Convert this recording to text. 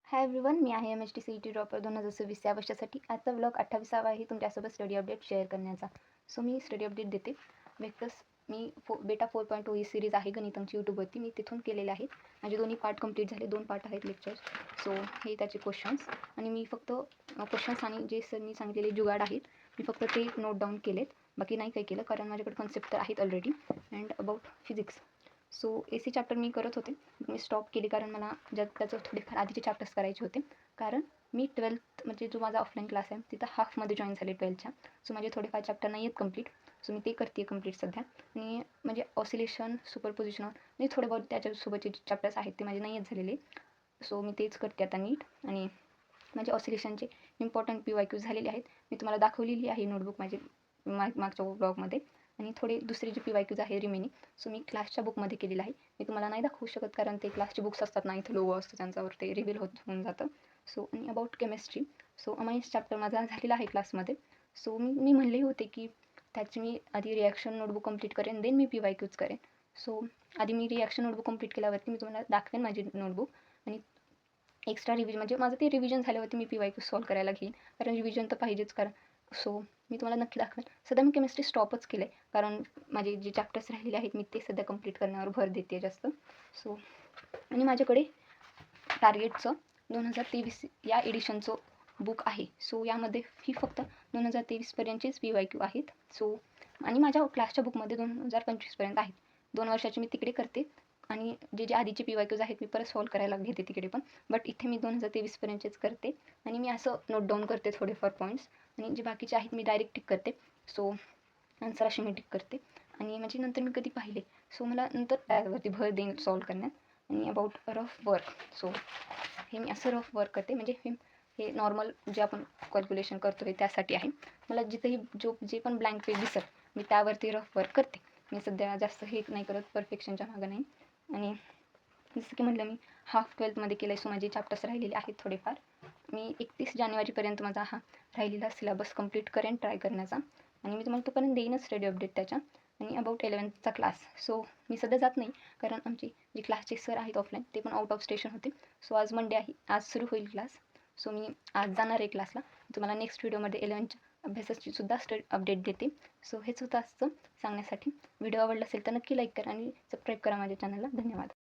Hi everyone, मी आहे MST CET dropper 2026 या वर्षासाठी. आजचा व्लॉग 28वा आहे तुमच्यासोबत स्टडी अपडेट शेअर करण्याचा. सो मी स्टडी अपडेट देते. वेक्टर्स मी बेटा 4.0 ही सिरीज आहे गणितांची यूट्यूबवरती, मी तिथून केलेले आहेत. माझे दोन्ही पार्ट कंप्लीट झाले, 2 पार्ट आहेत लेक्चर्स. सो हे त्याचे क्वेश्चन्स आणि मी फक्त क्वेश्चन्स आणि जे सर मी सांगितलेले जुगाड आहेत मी फक्त ते नोट डाऊन केलेत. बाकी नाही काही केलं कारण माझ्याकडे कॉन्सेप्ट तर आहेत already. And about physics, so AC chapter मी करत होते, मी स्टॉप केली कारण मला त्याचं थोडेफार आधीचे चॅप्टर्स करायचे होते. कारण मी 12th म्हणजे जो माझा ऑफलाईन क्लास आहे तिथं हाफमध्ये जॉईन झाले 12च्या. सो माझे थोडेफार चॅप्टर नाही आहेत कंप्लीट. सो मी ते करते कंप्लीट सध्या. आणि म्हणजे ऑसिलेशन, सुपरपोजिशन म्हणजे थोडे बहुत त्याच्यासोबतचे चॅप्टर्स आहेत ते माझे नाही आहेत झालेले. सो मी तेच करते आता नीट. आणि म्हणजे ऑसिलेशनचे इम्पॉर्टंट PYQ झालेले आहेत, मी तुम्हाला दाखवलेली आहे नोटबुक माझी मागच्या ब्लॉगमध्ये. आणि थोडे दुसरे जे PYQज आहे रिमेनिंग, सो मी क्लासच्या बुकमध्ये केलेलं आहे. मी तुम्हाला नाही दाखवू शकत कारण ते क्लासचे बुक्स असतात ना, इथं लोगो असतो त्यांच्यावर ते रिव्हील होऊन जातं. सो आणि about chemistry, so amines chapter माझा झालेला आहे क्लासमध्ये. सो मी म्हणले होते की त्याची मी आधी रिॲक्शन नोटबुक कंप्लीट करेन, देन मी PYQज करेन. सो आधी मी रिॲक्शन नोटबुक कंप्लीट केल्यावरती मी तुम्हाला दाखवेन माझी नोटबुक. आणि एक्स्ट्रा रिव्हिजन म्हणजे माझं ते रिव्हिजन झाल्यावरती मी PYQ सॉल्व करायला घेईन कारण रिव्हिजन तर पाहिजेच. कारण सो मी तुम्हाला नक्की दाखवेन. सध्या मी केमिस्ट्री स्टॉपच केलं आहे कारण माझे जे चॅप्टर्स राहिलेले आहेत मी ते सध्या कंप्लीट करण्यावर भर देते आहे जास्त. सो आणि माझ्याकडे टार्गेटचं 2023 या एडिशनचं बुक आहे. सो यामध्ये ही फक्त 2023पर्यंतचेच PYQ आहेत. सो आणि माझ्या क्लासच्या बुकमध्ये 2025पर्यंत आहेत. 2 वर्षाचे मी तिकडे करते आणि जे आधीचे PYQज आहेत मी परत सॉल्व करायला घेते तिकडे पण. बट इथे मी 2023पर्यंतचेच करते आणि मी असं नोट डाऊन करते थोडेफार पॉईंट्स. आणि जे बाकीचे आहेत मी डायरेक्ट टिक करते. सो आन्सर अशी मी टिक करते आणि म्हणजे नंतर मी कधी पाहिले सो मला नंतर त्यावरती भर देईन सॉल्व करण्यात. आणि अबाउट रफ वर्क, सो हे मी असं रफ वर्क करते म्हणजे हे नॉर्मल जे आपण कॅल्क्युलेशन करतो हे त्यासाठी आहे. मला जिथंही जे पण ब्लँक पेज दिसत मी त्यावरती रफ वर्क करते. मी सध्या जास्त हे नाही करत, परफेक्शनच्या मागं नाही. आणि जसं की म्हटलं मी हाफ 12thमध्ये केलं आहे. सो माझे चॅप्टर्स राहिलेले आहेत थोडेफार. मी 31 जानेवारीपर्यंत माझा हा राहिलेला सिलेबस कंप्लीट करेन ट्राय करण्याचा. आणि मी तुम्हाला तोपर्यंत देईनच स्टडी अपडेट त्याच्या. आणि अबाउट 11thचा क्लास, सो मी सध्या जात नाही कारण आमचे जे क्लासचे सर आहेत ऑफलाईन ते पण आउट ऑफ स्टेशन होते. सो आज मंडे आहे, आज सुरू होईल क्लास. सो मी आज जाणार आहे क्लासला. तुम्हाला नेक्स्ट व्हिडिओमध्ये 11च्या अभ्यासाची सुद्धा स्टडी अपडेट देते. सो हेच होतं आजचं सांगण्यासाठी. व्हिडिओ आवडला असेल तर नक्की लाईक करा आणि सबस्क्राईब करा माझ्या चॅनलला. धन्यवाद.